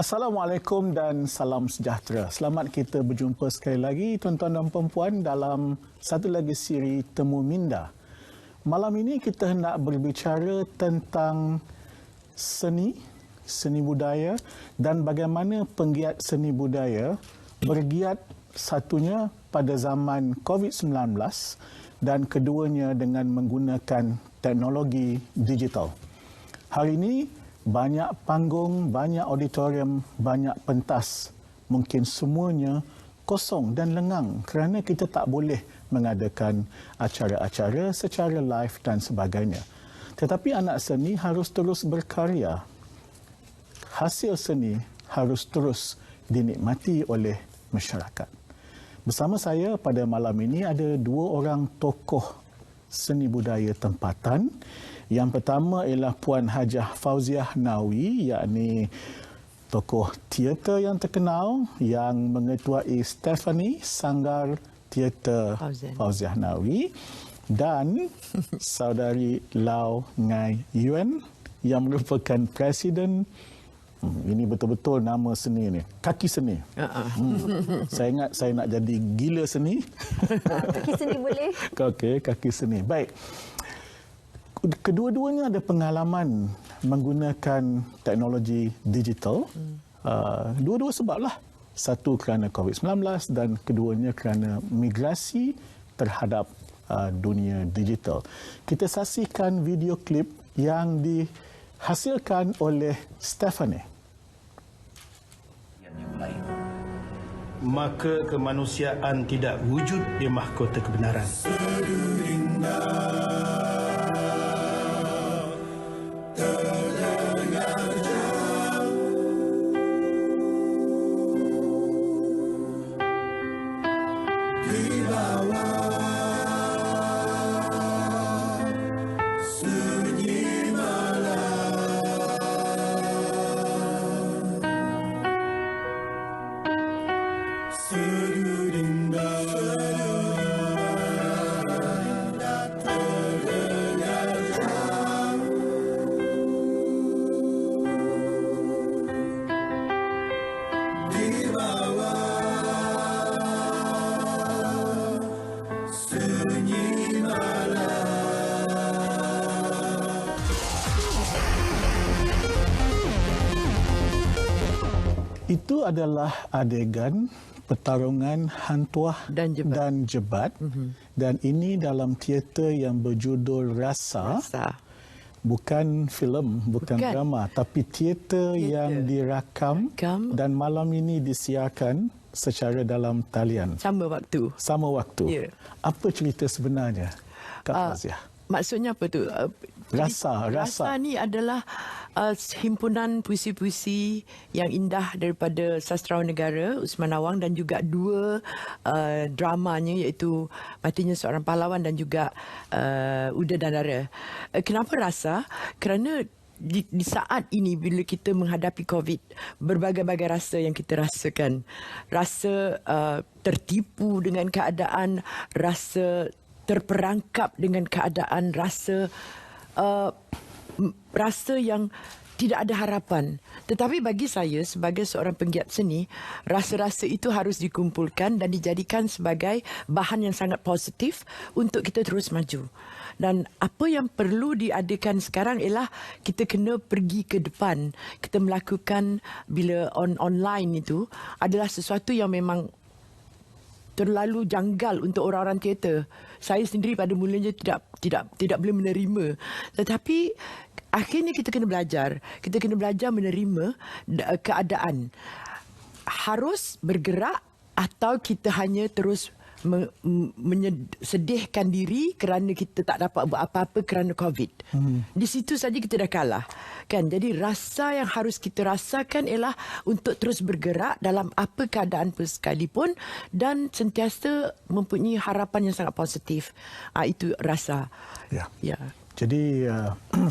Assalamualaikum dan salam sejahtera. Selamat kita berjumpa sekali lagi tuan-tuan dan puan-puan dalam satu lagi siri Temu Minda. Malam ini kita hendak berbicara tentang seni budaya dan bagaimana penggiat seni budaya bergiat satunya pada zaman COVID-19 dan keduanya dengan menggunakan teknologi digital. Hari ini banyak panggung, banyak auditorium, banyak pentas. Mungkin semuanya kosong dan lengang kerana kita tak boleh mengadakan acara-acara secara live dan sebagainya. Tetapi anak seni harus terus berkarya. Hasil seni harus terus dinikmati oleh masyarakat. Bersama saya pada malam ini ada dua orang tokoh seni budaya tempatan. Yang pertama ialah Puan Hajah Fauziah Nawi, yakni tokoh teater yang terkenal yang mengetuai Stephanie Sanggar Teater Fauziah Nawi, dan saudari Lau Ngai Yuen yang merupakan Presiden. Ini betul-betul nama seni ni. Kaki seni. Saya ingat saya nak jadi gila seni. Kaki seni boleh. Okey, kaki seni. Baik. Kedua-duanya ada pengalaman menggunakan teknologi digital. Dua-dua sebablah. Satu kerana COVID-19 dan keduanya kerana migrasi terhadap dunia digital. Kita saksikan video klip yang dihasilkan oleh Stephanie. Maka kemanusiaan tidak wujud di mahkota kebenaran. Itu adalah adegan pertarungan hantuah dan jebat. Dan ini dalam teater yang berjudul Rasa. Bukan filem, bukan drama, tapi teater yang dirakam dan malam ini disiarkan secara dalam talian. Sama waktu. Sama waktu. Ya. Apa cerita sebenarnya, Kak Fauziah? Maksudnya apa tu? Rasa ni adalah himpunan puisi-puisi yang indah daripada sastrawan negara Usman Awang dan juga dua dramanya iaitu Matinya Seorang Pahlawan dan juga Uda dan Dara. Kenapa Rasa? Kerana di saat ini bila kita menghadapi COVID, berbagai-bagai rasa yang kita rasakan. Rasa tertipu dengan keadaan, rasa terperangkap dengan keadaan, rasa yang tidak ada harapan. Tetapi bagi saya sebagai seorang penggiat seni, rasa-rasa itu harus dikumpulkan dan dijadikan sebagai bahan yang sangat positif untuk kita terus maju. Dan apa yang perlu diadakan sekarang ialah kita kena pergi ke depan. Kita melakukan bila online itu adalah sesuatu yang memang terlalu janggal untuk orang-orang teater. Saya sendiri pada mulanya tidak boleh menerima. Tetapi akhirnya kita kena belajar. Kita kena belajar menerima keadaan. Harus bergerak atau kita hanya terus sedihkan diri kerana kita tak dapat buat apa-apa kerana COVID. Di situ saja kita dah kalah. Kan? Jadi rasa yang harus kita rasakan ialah untuk terus bergerak dalam apa keadaan pun sekalipun dan sentiasa mempunyai harapan yang sangat positif. Itu rasa. Ya. Jadi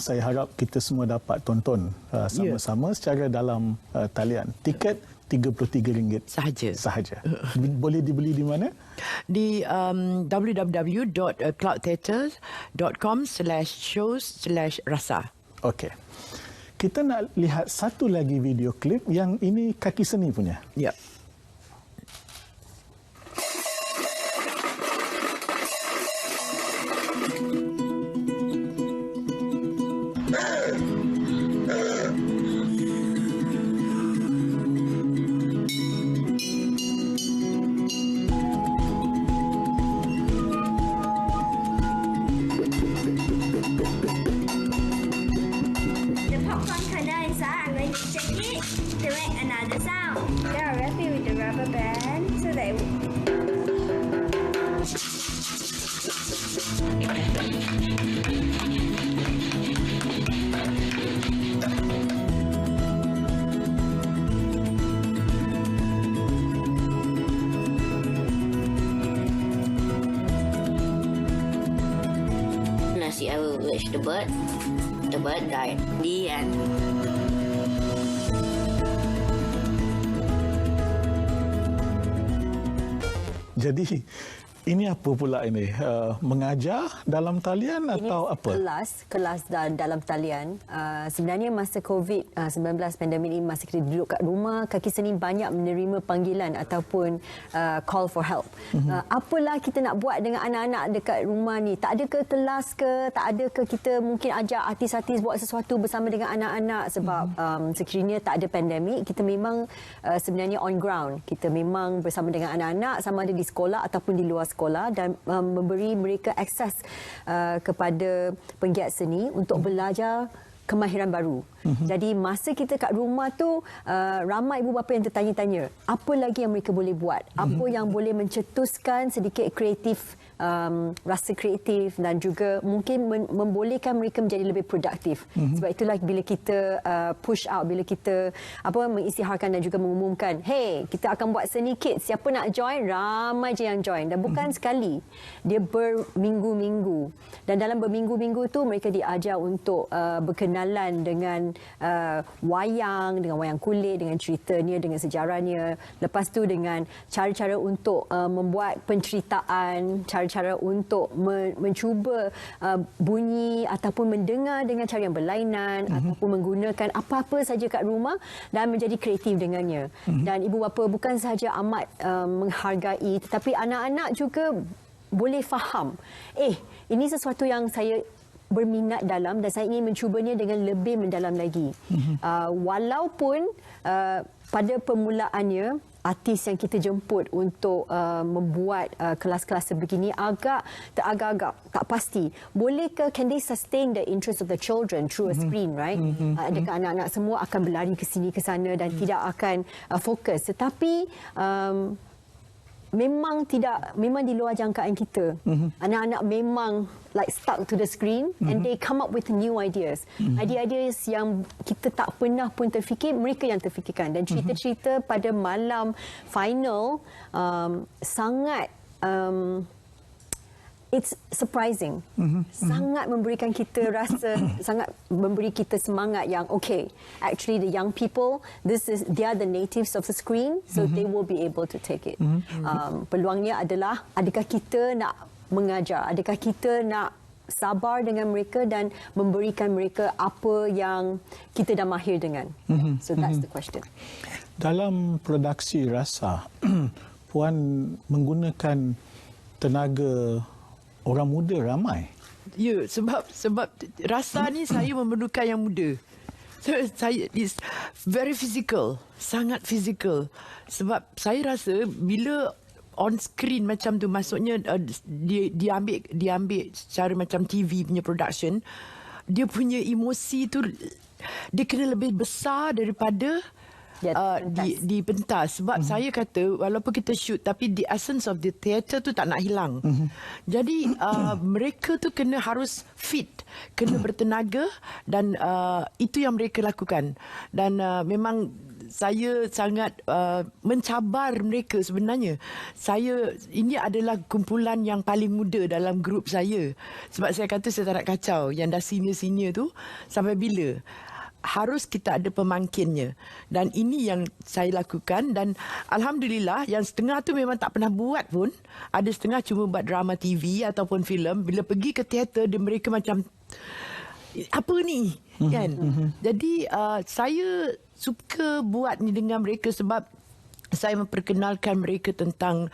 saya harap kita semua dapat tonton sama-sama secara dalam talian. Tiket RM33 sahaja. Boleh dibeli di mana? Di www.cloudtheatre.com/shows/rasa. Okey. Kita nak lihat satu lagi video klip yang ini kaki seni punya. Ya. The popcorn kernel inside, I'm going to shake it to make another sound. Then I'll wrap it with the rubber band so that it Nasi I will wish the bird died. The end. Jadi ini apa pula ini? Mengajar dalam talian atau apa? Kelas dalam talian. Sebenarnya masa COVID-19 pandemik ini, masa kita duduk kat rumah, kaki seni banyak menerima panggilan ataupun call for help. Apalah kita nak buat dengan anak-anak dekat rumah ni? Tak ada ke kelas ke? Tak ada ke kita mungkin ajak artis-artis buat sesuatu bersama dengan anak-anak? Sebab sekiranya tak ada pandemik, kita memang sebenarnya on ground. Kita memang bersama dengan anak-anak, sama ada di sekolah ataupun di luar sekolah, dan memberi mereka akses kepada penggiat seni untuk belajar kemahiran baru. Jadi masa kita kat rumah tu, ramai ibu bapa yang tertanya-tanya, apa lagi yang mereka boleh buat? Apa yang boleh mencetuskan sedikit kreatif, rasa kreatif, dan juga mungkin membolehkan mereka menjadi lebih produktif. Sebab itulah bila kita push out, bila kita mengisytiharkan dan juga mengumumkan, hey, kita akan buat seni kids, siapa nak join? Ramai je yang join. Dan bukan sekali, dia berminggu-minggu. Dan dalam berminggu-minggu tu mereka diajar untuk berkenalan dengan wayang kulit, dengan ceritanya, dengan sejarahnya. Lepas tu dengan cara-cara untuk membuat penceritaan, cara untuk mencuba bunyi ataupun mendengar dengan cara yang berlainan, ataupun menggunakan apa-apa saja kat rumah dan menjadi kreatif dengannya. Dan ibu bapa bukan sahaja amat menghargai, tetapi anak-anak juga boleh faham, ini sesuatu yang saya berminat dalam dan saya ingin mencubanya dengan lebih mendalam lagi. Walaupun pada permulaannya artis yang kita jemput untuk membuat kelas-kelas sebegini agak tak pasti. Bolehkah, can they sustain the interest of the children through a screen, right? Adakah anak-anak semua akan berlari ke sini ke sana dan tidak akan fokus? Tetapi memang di luar jangkaan kita. Anak-anak memang stuck to the screen and they come up with new ideas. Ideas yang kita tak pernah pun terfikir, mereka yang terfikirkan. Dan cerita-cerita pada malam final sangat it's surprising. Sangat memberikan kita rasa, sangat memberi kita semangat yang actually the young people, they are the natives of the screen, so they will be able to take it. Peluangnya adalah, adakah kita nak mengajar, adakah kita nak sabar dengan mereka dan memberikan mereka apa yang kita dah mahir dengan. So that's the question. Dalam produksi Rasa, Puan menggunakan tenaga orang muda ramai. Ya, sebab Rasa ni saya memerlukan yang muda. So, saya is very physical, sangat physical. Sebab saya rasa bila on screen macam tu, maksudnya dia ambil secara macam TV punya production, dia punya emosi tu dia kena lebih besar daripada di pentas. Sebab saya kata walaupun kita shoot, tapi the essence of the theatre tu tak nak hilang. Jadi mereka tu harus fit, kena bertenaga, dan itu yang mereka lakukan. Dan memang saya sangat mencabar mereka sebenarnya. Ini adalah kumpulan yang paling muda dalam grup saya. Sebab saya kata saya tak nak kacau yang dah senior-senior tu sampai bila. Harus kita ada pemangkinnya. Dan ini yang saya lakukan. Dan Alhamdulillah, yang setengah tu memang tak pernah buat pun. Ada setengah cuma buat drama TV ataupun filem. Bila pergi ke teater, mereka macam apa ni kan. Jadi saya suka buat ni dengan mereka sebab saya memperkenalkan mereka tentang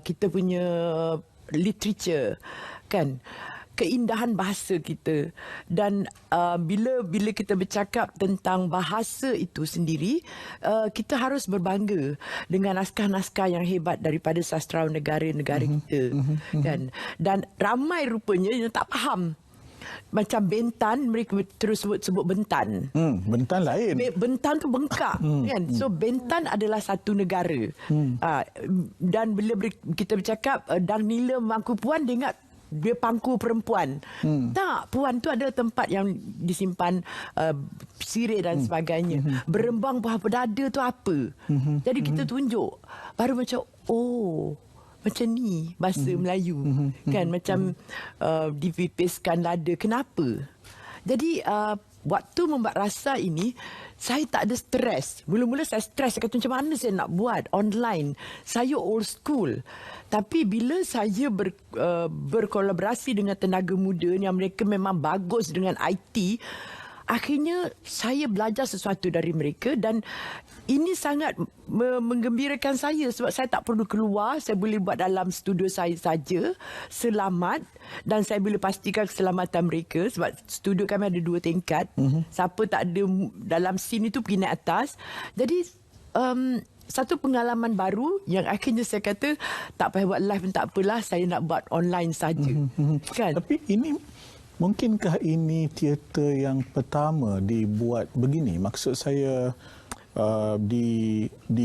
kita punya literature kan, keindahan bahasa kita. Dan bila kita bercakap tentang bahasa itu sendiri, kita harus berbangga dengan naskah-naskah yang hebat daripada sastrawan negara-negara kita kan. Dan ramai rupanya yang tak faham. Macam Bentan, mereka terus sebut Bentan. Bentan lain. Bentan tu bengkak kan. So Bentan adalah satu negara. Dan bila kita bercakap Dan Nila Mangku Puan, dia ingat dia pangku perempuan. Tak, Puan tu adalah tempat yang disimpan sirih dan sebagainya. Berembang buah perdada tu apa? Jadi kita tunjuk. Baru macam, oh, macam ni bahasa Melayu. Kan, macam dipipiskan lada. Kenapa? Jadi waktu membuat rasa ini, saya tak ada stres. Mula-mula saya stres. Saya kata macam mana saya nak buat online. Saya old school. Tapi bila saya berkolaborasi dengan tenaga muda yang mereka memang bagus dengan IT, akhirnya saya belajar sesuatu dari mereka dan ini sangat menggembirakan saya sebab saya tak perlu keluar. Saya boleh buat dalam studio saya saja, selamat, dan saya boleh pastikan keselamatan mereka sebab studio kami ada 2 tingkat. Siapa tak ada dalam scene itu pergi naik atas. Jadi satu pengalaman baru yang akhirnya saya kata tak payah buat live pun tak apalah, saya nak buat online saja. Kan? Tapi ini, mungkinkah ini teater yang pertama dibuat begini? Maksud saya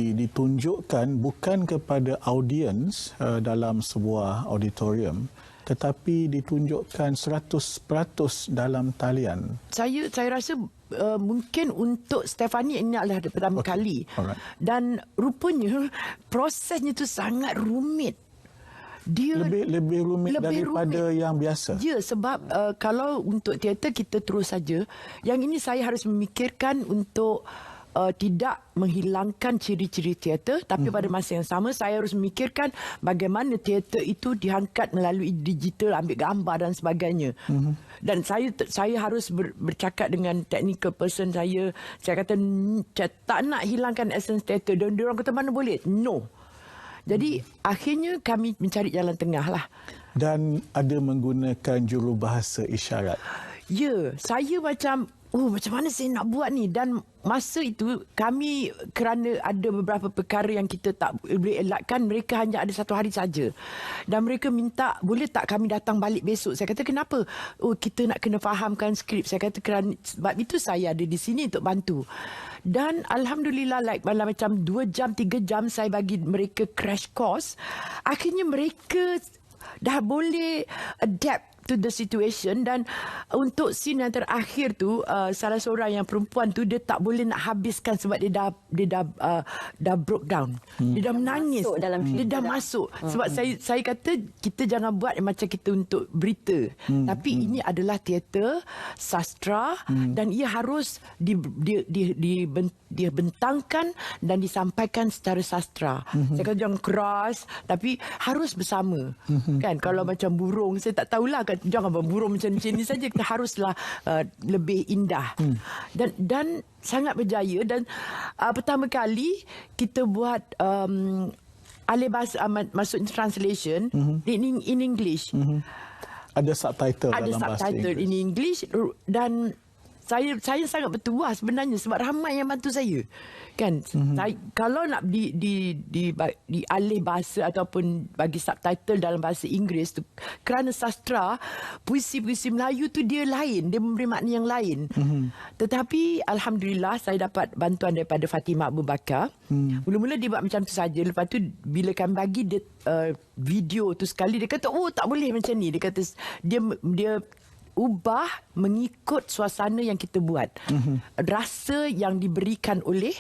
ditunjukkan bukan kepada audiens dalam sebuah auditorium, tetapi ditunjukkan 100% dalam talian. Saya rasa mungkin untuk Stephanie ini adalah pertama kali. Alright. Dan rupanya prosesnya tu sangat rumit. Dia lebih rumit daripada yang biasa. Ya, sebab kalau untuk teater kita terus saja, yang ini saya harus memikirkan untuk tidak menghilangkan ciri-ciri teater, tapi pada masa yang sama saya harus memikirkan bagaimana teater itu diangkat melalui digital, ambil gambar dan sebagainya. Dan saya harus bercakap dengan technical person saya. Saya kata tak nak hilangkan essence teater. Dan diorang kata mana boleh? No. Jadi akhirnya kami mencari jalan tengah lah. Dan ada menggunakan jurubahasa isyarat. Ya, saya macam macam mana saya nak buat ni? Dan masa itu kami, kerana ada beberapa perkara yang kita tak boleh elakkan, mereka hanya ada 1 hari saja. Dan mereka minta, boleh tak kami datang balik besok? Saya kata, kenapa? Kita nak kena fahamkan skrip. Saya kata, kerana sebab itu saya ada di sini untuk bantu. Dan Alhamdulillah, macam 2 jam, 3 jam saya bagi mereka crash course. Akhirnya mereka dah boleh adapt to the situation. Dan untuk scene yang terakhir tu, salah seorang yang perempuan tu, dia tak boleh nak habiskan sebab dia dah broke down. Dia dah menangis. Dia dah masuk. Sebab saya kata kita jangan buat macam kita untuk berita. Tapi ini adalah teater sastra dan ia harus dibentangkan dan disampaikan secara sastra. Saya kata jangan keras, tapi harus bersama. Kan, kalau macam burung, saya tak tahulah, jangan burung macam ni saja, kita haruslah lebih indah. Dan sangat berjaya. Dan pertama kali kita buat alih bahasa, maksud translation in English. Ada subtitle ada dalam bahasa subtitle Inggeris. in English. Dan saya sangat bertuah sebenarnya sebab ramai yang bantu saya. Kan, kalau nak dialih bahasa ataupun bagi subtitle dalam bahasa Inggeris tu, kerana sastra, puisi-puisi Melayu tu dia lain, dia memberi makna yang lain. Tetapi Alhamdulillah saya dapat bantuan daripada Fatimah Abu Bakar. Mula-mula dia buat macam tu saja. Lepas tu bila kami bagi dia video tu sekali, dia kata tak boleh macam ni. Dia kata dia ubah mengikut suasana yang kita buat. Rasa yang diberikan oleh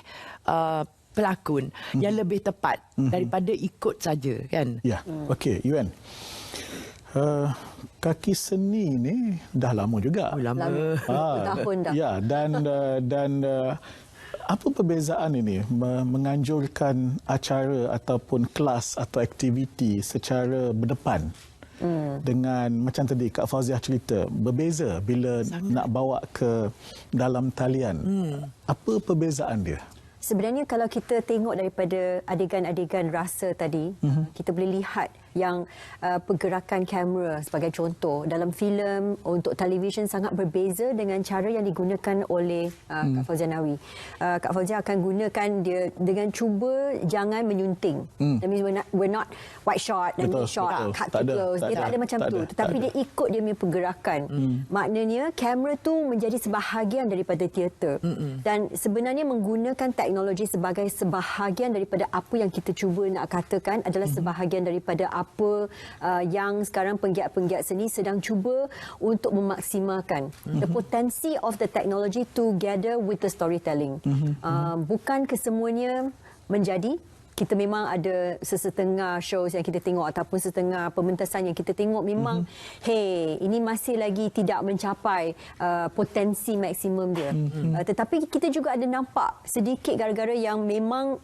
pelakon yang lebih tepat daripada ikut saja, kan? Ya, okey, Yuan. Kaki seni ni dah lama juga. Lama. Tahun dah. Ya, dan apa perbezaan ini menganjurkan acara ataupun kelas atau aktiviti secara berdepan dengan macam tadi Kak Fauziah cerita, berbeza bila nak bawa ke dalam talian. Apa perbezaan dia? Sebenarnya kalau kita tengok daripada adegan-adegan rasa tadi, kita boleh lihat yang pergerakan kamera sebagai contoh dalam filem untuk televisyen sangat berbeza dengan cara yang digunakan oleh Kak Fauziah Nawi. Kak Fauziah akan gunakan dia dengan cuba jangan menyunting. That means we're not white shot dan mid shot, cut to close. Dia tak ada macam tu. Tetapi dia ikut dia punya pergerakan. Maknanya kamera tu menjadi sebahagian daripada teater. Dan sebenarnya menggunakan teknologi sebagai sebahagian daripada apa yang kita cuba nak katakan adalah sebahagian daripada apa yang sekarang penggiat-penggiat seni sedang cuba untuk memaksimalkan the potensi of the technology together with the storytelling. Bukan kesemuanya menjadi. Kita memang ada sesetengah shows yang kita tengok ataupun setengah pementasan yang kita tengok memang ini masih lagi tidak mencapai potensi maksimum dia. Tetapi kita juga ada nampak sedikit gara-gara yang memang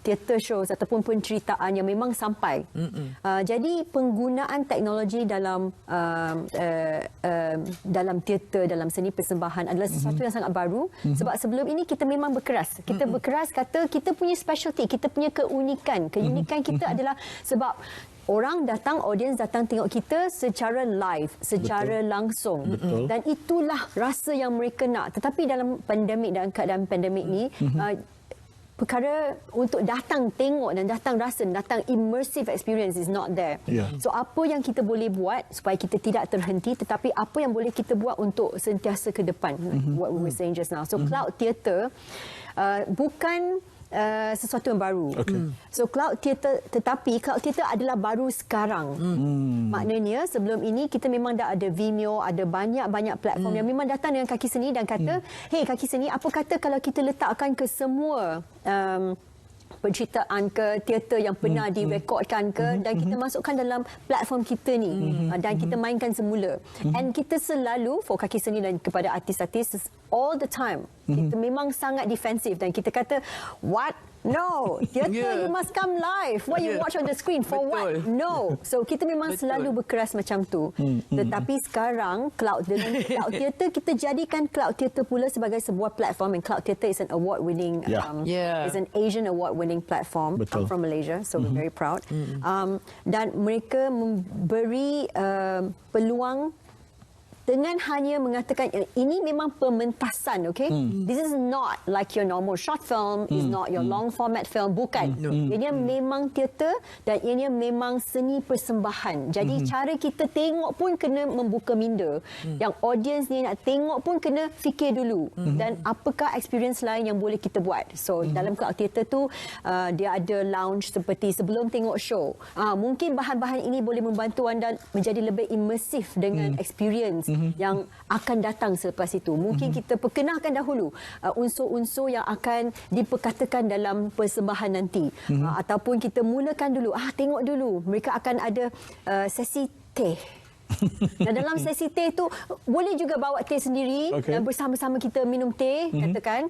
theatre shows ataupun penceritaan yang memang sampai. Jadi penggunaan teknologi dalam teater, dalam seni persembahan adalah sesuatu yang sangat baru. Sebab sebelum ini kita memang berkeras. Kita berkeras kata kita punya specialty, kita punya keunikan kita adalah sebab orang datang, audience datang tengok kita secara live, secara langsung. Dan itulah rasa yang mereka nak. Tetapi dalam pandemik dan keadaan pandemik ni, perkara untuk datang tengok dan datang rasa, datang immersive experience is not there. So apa yang kita boleh buat supaya kita tidak terhenti, tetapi apa yang boleh kita buat untuk sentiasa ke depan, what we were saying just now. So cloud theatre bukan sesuatu yang baru. So cloud theatre, tetapi cloud theatre adalah baru sekarang. Maknanya sebelum ini kita memang dah ada Vimeo, ada banyak-banyak platform yang memang datang dengan Kaki Seni dan kata, hey Kaki Seni, apa kata kalau kita letakkan ke semua penceritaan ke teater yang pernah direkodkan ke dan kita masukkan dalam platform kita ni dan kita mainkan semula. And kita selalu for Kaki Seni dan kepada artis-artis all the time kita memang sangat defensif dan kita kata what? No, theater you must come live. What you watch on the screen for what? No. So kita memang selalu berkeras macam tu. Tetapi sekarang dengan cloud theater kita jadikan cloud theater pula sebagai sebuah platform, and cloud theater is an award-winning, is an Asian award-winning platform from Malaysia. So we're very proud. Dan mereka memberi peluang dengan hanya mengatakan ini memang pementasan, okay? This is not like your normal short film, is not your long format film, bukan. Ini memang teater dan ini memang seni persembahan. Jadi cara kita tengok pun kena membuka minda. Yang audience ni nak tengok pun kena fikir dulu. Dan apakah experience lain yang boleh kita buat. So dalam cloud theater tu dia ada lounge seperti sebelum tengok show. Mungkin bahan-bahan ini boleh membantu anda menjadi lebih imersif dengan experience yang akan datang selepas itu. Mungkin kita perkenalkan dahulu unsur-unsur yang akan diperkatakan dalam persembahan nanti. Ataupun kita mulakan dulu, tengok dulu. Mereka akan ada sesi teh. Dan dalam sesi teh tu boleh juga bawa teh sendiri dan bersama-sama kita minum teh katakan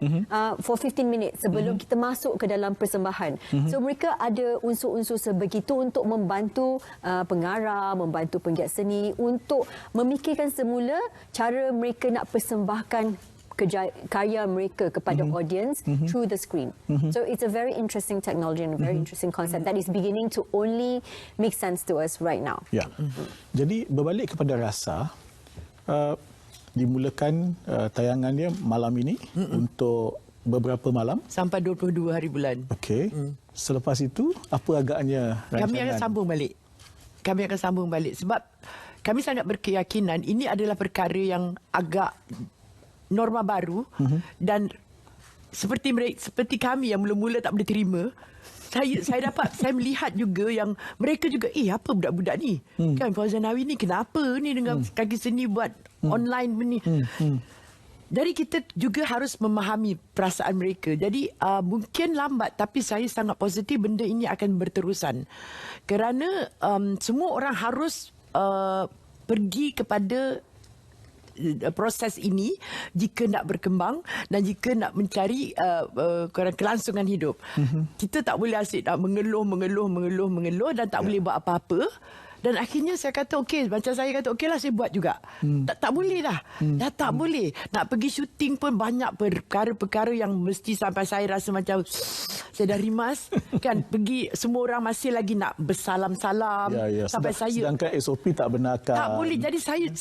for 15 minutes sebelum kita masuk ke dalam persembahan. So mereka ada unsur-unsur sebegitu untuk membantu pengarah, membantu penggiat seni untuk memikirkan semula cara mereka nak persembahkan karya mereka kepada audience through the screen. So it's a very interesting technology and a very interesting concept that is beginning to only make sense to us right now. Jadi berbalik kepada rasa, dimulakan tayangannya malam ini untuk beberapa malam sampai 22 hari bulan. Okey. Selepas itu apa agaknya rancangan? Kami akan sambung balik sebab kami sangat berkeyakinan ini adalah perkara yang agak norma baru dan seperti kami yang mula-mula tak boleh terima, saya melihat juga yang mereka juga apa budak-budak ni kan Fauziah Nawi ni kenapa ni dengan Kaki Seni buat online ni. Jadi kita juga harus memahami perasaan mereka. Jadi mungkin lambat tapi saya sangat positif benda ini akan berterusan kerana semua orang harus pergi kepada proses ini jika nak berkembang dan jika nak mencari kelangsungan hidup. Kita tak boleh asyik nak mengeluh dan tak boleh buat apa-apa. Dan akhirnya saya kata okey, macam saya kata okeylah saya buat juga. Tak boleh dah. Dah tak boleh. Nak pergi syuting pun banyak perkara-perkara yang mesti sampai saya rasa macam saya dah rimas kan. Pergi semua orang masih lagi nak bersalam-salam sampai saya sedangkan SOP tak benarkan. tak boleh.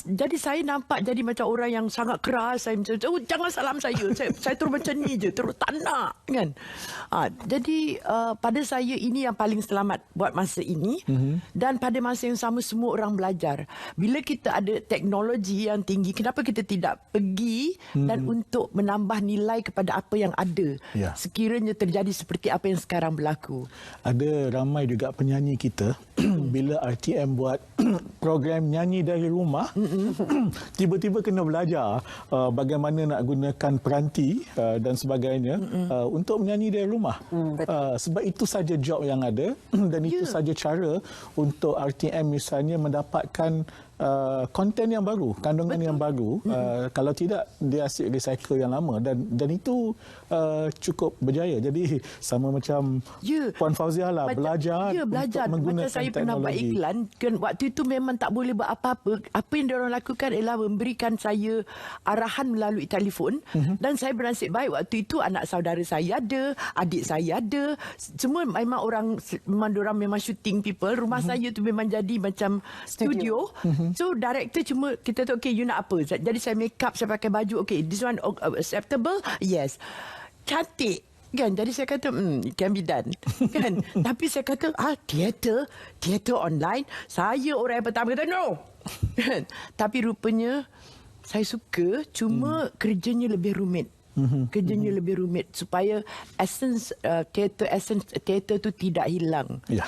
Jadi saya nampak jadi macam orang yang sangat keras. Saya macam jangan salam saya. Saya terus macam ni je, terus tak nak kan. Jadi pada saya ini yang paling selamat buat masa ini. Dan pada masa yang sama semua orang belajar. Bila kita ada teknologi yang tinggi, kenapa kita tidak pergi dan untuk menambah nilai kepada apa yang ada sekiranya terjadi seperti apa yang sekarang berlaku. Ada ramai juga penyanyi kita bila RTM buat program nyanyi dari rumah, tiba-tiba kena belajar bagaimana nak gunakan peranti dan sebagainya untuk menyanyi dari rumah. Sebab itu saja job yang ada dan itu saja cara untuk RTM misalnya mendapatkan konten yang baru, kandungan yang baru. Kalau tidak, dia asyik recycle yang lama dan itu cukup berjaya. Jadi sama macam Puan Fauziah lah, belajar untuk menggunakan macam saya pernah buat teknologi. iklan kan, waktu itu memang tak boleh buat apa-apa. Apa yang diorang lakukan ialah memberikan saya arahan melalui telefon. Dan saya bernasib baik waktu itu anak saudara saya ada, adik saya ada, semua memang diorang memang shooting people. Rumah saya tu memang jadi macam studio. So director cuma kita tu okay, you nak apa? Jadi saya make up, saya pakai baju, okay, this one acceptable? Yes. Cantik kan. Jadi saya kata it can be done kan. Tapi saya kata teater online, saya orang yang pertama kata no kan. Tapi rupanya saya suka, cuma kerjanya lebih rumit. Kerjanya lebih rumit supaya essence teater tu tidak hilang. Ya.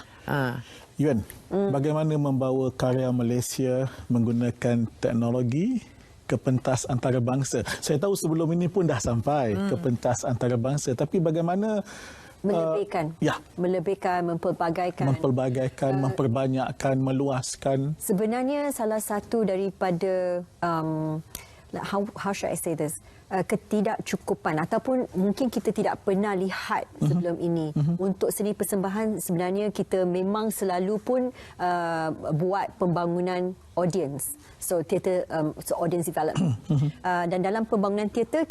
Yuan, bagaimana membawa karya Malaysia menggunakan teknologi ke pentas antarabangsa? Saya tahu sebelum ini pun dah sampai ke pentas antarabangsa, tapi bagaimana melebihkan, mempelbagaikan, memperbanyakkan, meluaskan? Sebenarnya salah satu daripada how should I say this? Ketidakcukupan ataupun mungkin kita tidak pernah lihat sebelum ini. Untuk seni persembahan sebenarnya kita memang selalu pun buat pembangunan audience. So theater, audience development. Dan dalam pembangunan teater,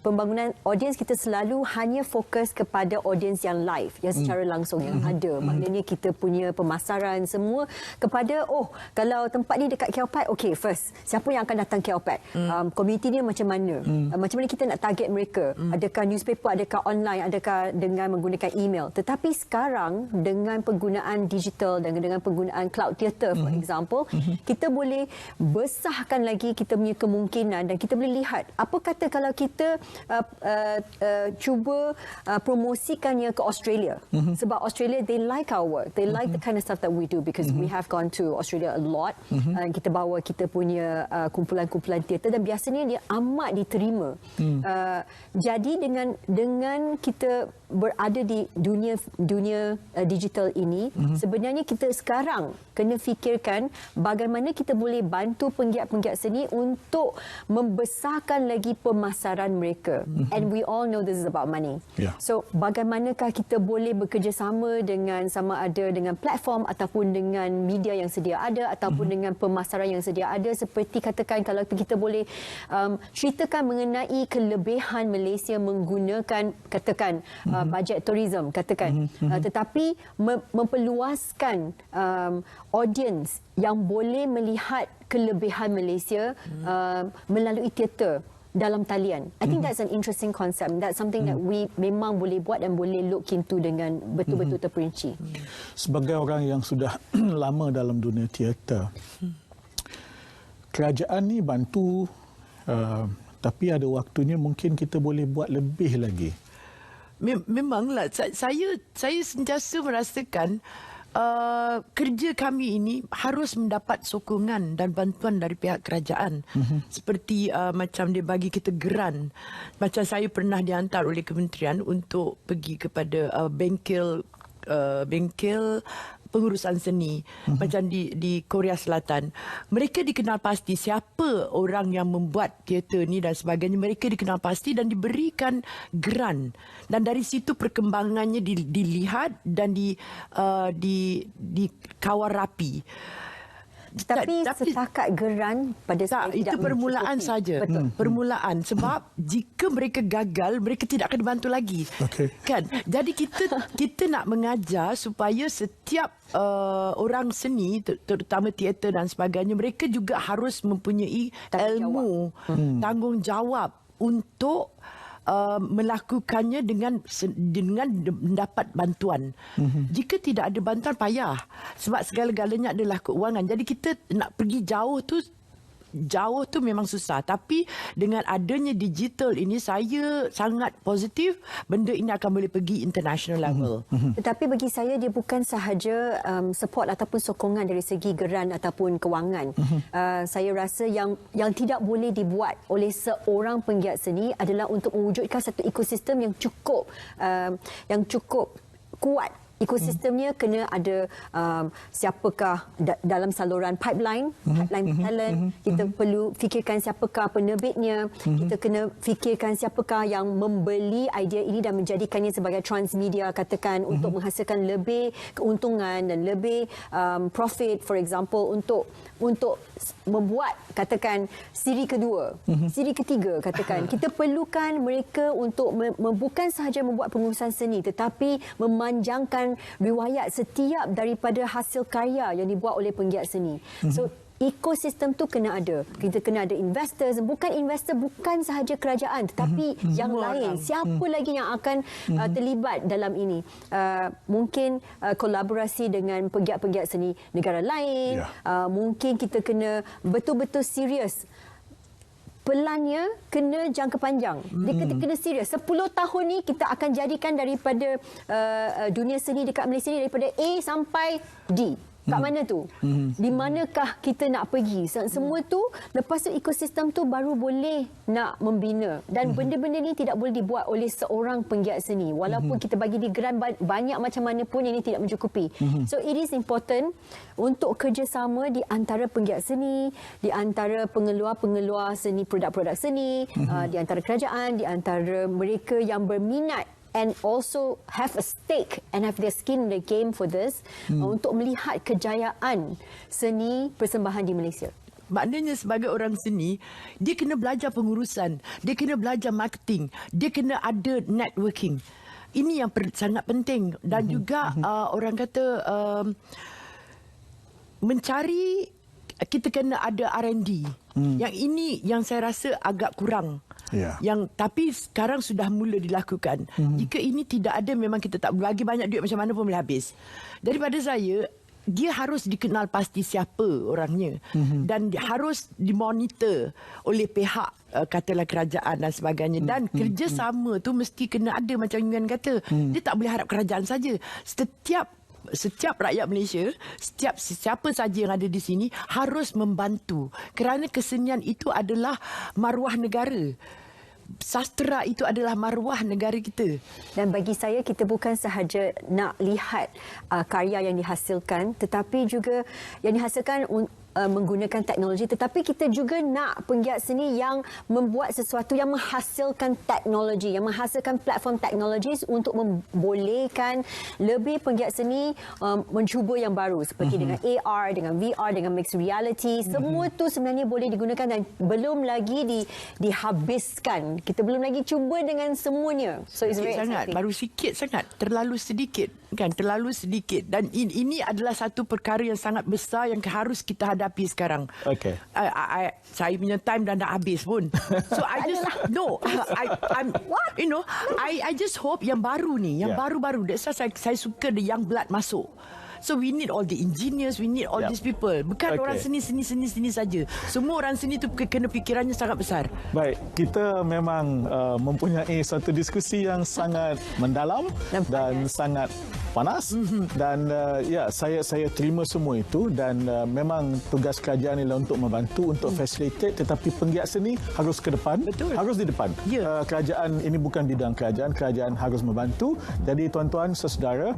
pembangunan audience kita selalu hanya fokus kepada audience yang live, yang secara langsung yang ada. Maknanya kita punya pemasaran semua kepada kalau tempat ni dekat KL Park, okay, first siapa yang akan datang KL Park? Community ni macam mana? Macam mana kita nak target mereka? Adakah newspaper, adakah online, adakah dengan menggunakan email? Tetapi sekarang dengan penggunaan digital dan dengan penggunaan cloud theater for example, kita boleh besarkan lagi kita punya kemungkinan dan kita boleh lihat apa kata kalau kita cuba promosikannya ke Australia. Sebab Australia, they like our work, they like the kind of stuff that we do because we have gone to Australia a lot. Kita bawa kita punya kumpulan-kumpulan teater dan biasanya dia amat diterima. Jadi dengan kita berada di dunia digital ini, sebenarnya kita sekarang kena fikirkan bagaimana kita boleh bantu penggiat-penggiat seni untuk membesarkan lagi pemasaran mereka. And we all know this is about money. So bagaimanakah kita boleh bekerjasama dengan sama ada dengan platform ataupun dengan media yang sedia ada ataupun dengan pemasaran yang sedia ada, seperti katakan kalau kita boleh ceritakan mengenai kelebihan Malaysia menggunakan katakan bajet tourism katakan, tetapi memperluaskan audience yang boleh melihat kelebihan Malaysia melalui teater dalam talian. I think that's an interesting concept. That's something that we memang boleh buat dan boleh look into dengan betul-betul terperinci. Sebagai orang yang sudah lama dalam dunia teater, kerajaan ni bantu, tapi ada waktunya mungkin kita boleh buat lebih lagi. Memanglah saya sentiasa merasakan kerja kami ini harus mendapat sokongan dan bantuan dari pihak kerajaan. Seperti macam dia bagi kita geran. Macam saya pernah dihantar oleh kementerian untuk pergi kepada bengkel pengurusan seni macam di Korea Selatan. Mereka dikenal pasti siapa orang yang membuat teater ni dan sebagainya. Mereka dikenal pasti dan diberikan grant. Dan dari situ perkembangannya dilihat dan dikawal rapi. Tapi setakat geran pada saya itu tidak permulaan mencukupi. saja. Betul. Permulaan, sebab jika mereka gagal, mereka tidak akan dibantu lagi. Okey. Kan? Jadi kita nak mengajar supaya setiap orang seni, terutama teater dan sebagainya, mereka juga harus mempunyai ilmu, tanggungjawab untuk melakukannya dengan mendapat bantuan. Jika tidak ada bantuan, payah. Sebab segala-galanya adalah keuangan. Jadi kita nak pergi jauh tu memang susah. Tapi dengan adanya digital ini, saya sangat positif benda ini akan boleh pergi international level. Tetapi bagi saya dia bukan sahaja support ataupun sokongan dari segi geran ataupun kewangan. Saya rasa yang tidak boleh dibuat oleh seorang penggiat seni adalah untuk mewujudkan satu ekosistem yang cukup kuat. Ekosistemnya kena ada siapakah dalam saluran pipeline talent. Kita perlu fikirkan siapakah penerbitnya. Kita kena fikirkan siapakah yang membeli idea ini dan menjadikannya sebagai transmedia, katakan, untuk menghasilkan lebih keuntungan dan lebih profit, for example, untuk membuat, katakan, siri kedua, siri ketiga, katakan. Kita perlukan mereka untuk bukan sahaja membuat pengurusan seni tetapi memanjangkan riwayat setiap daripada hasil karya yang dibuat oleh penggiat seni. So ekosistem tu kena ada. Kita kena ada investors, bukan sahaja kerajaan tetapi yang lain. Siapa lagi yang akan terlibat dalam ini? Mungkin kolaborasi dengan penggiat-penggiat seni negara lain. Mungkin kita kena betul-betul serius. Pelannya kena jangka panjang. Dia kena serius. 10 tahun ni kita akan jadikan daripada dunia seni dekat Malaysia ni daripada A sampai D. Kat mana tu? Di manakah kita nak pergi? Semua tu, lepas tu ekosistem tu baru boleh nak membina. Dan benda-benda ni tidak boleh dibuat oleh seorang penggiat seni. Walaupun kita bagi di grant banyak macam mana pun, yang ini tidak mencukupi. So it is important untuk kerjasama di antara penggiat seni, di antara pengeluar-pengeluar seni, produk-produk seni, di antara kerajaan, di antara mereka yang berminat and also have a stake and have their skin in the game for this, untuk melihat kejayaan seni persembahan di Malaysia. Maknanya sebagai orang seni, dia kena belajar pengurusan, dia kena belajar marketing, dia kena ada networking. Ini yang sangat penting. Dan juga orang kata mencari, kita kena ada R&D. Yang ini yang saya rasa agak kurang. Tapi sekarang sudah mula dilakukan. Jika ini tidak ada, memang kita tak bagi banyak duit macam mana pun boleh habis. Daripada saya, dia harus dikenal pasti siapa orangnya. Dan dia harus dimonitor oleh pihak katalah kerajaan dan sebagainya. Dan kerjasama tu mesti kena ada, macam Yuan kata. Dia tak boleh harap kerajaan saja. Setiap rakyat Malaysia, siapa saja yang ada di sini harus membantu. Kerana kesenian itu adalah maruah negara. Sastera itu adalah maruah negara kita. Dan bagi saya, kita bukan sahaja nak lihat karya yang dihasilkan, tetapi juga yang dihasilkan menggunakan teknologi, tetapi kita juga nak penggiat seni yang membuat sesuatu yang menghasilkan teknologi, yang menghasilkan platform teknologi untuk membolehkan lebih penggiat seni mencuba yang baru, seperti dengan AR, dengan VR, dengan mixed reality. Semua tu sebenarnya boleh digunakan dan belum lagi dihabiskan. Kita belum lagi cuba dengan semuanya. So it's very sangat, baru sikit sangat, terlalu sedikit kan, terlalu sedikit. Dan ini adalah satu perkara yang sangat besar yang harus kita hadapi sekarang. Okay. Saya punya time dah nak habis pun. So I just I just hope yang baru ni, yang baru-baru. That's why saya suka the young blood masuk. So we need all the engineers, we need all these people. Bukan orang seni saja. Semua orang seni tu kena fikirannya sangat besar. Baik, kita memang mempunyai satu diskusi yang sangat mendalam dan sangat panas. Dan saya terima semua itu, dan memang tugas kerajaan ialah untuk membantu, untuk facilitate, tetapi penggiat seni harus ke depan. Betul. Harus di depan. Kerajaan ini bukan bidang kerajaan harus membantu. Jadi tuan-tuan, saudara,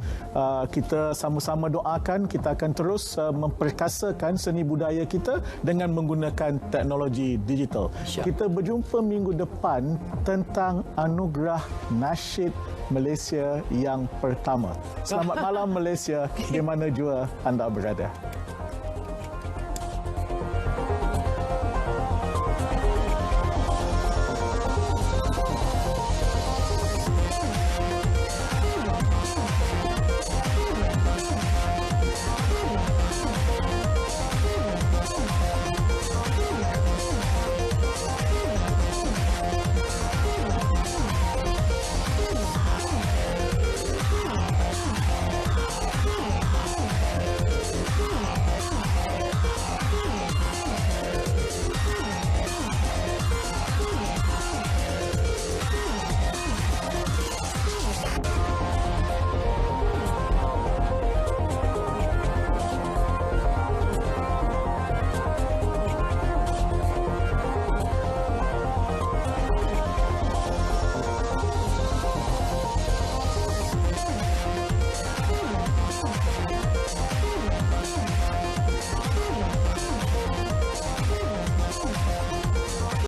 kita sama-sama Mama doakan kita akan terus memperkasakan seni budaya kita dengan menggunakan teknologi digital. Kita berjumpa minggu depan tentang anugerah nasyid Malaysia yang pertama. Selamat malam Malaysia, di mana jua anda berada.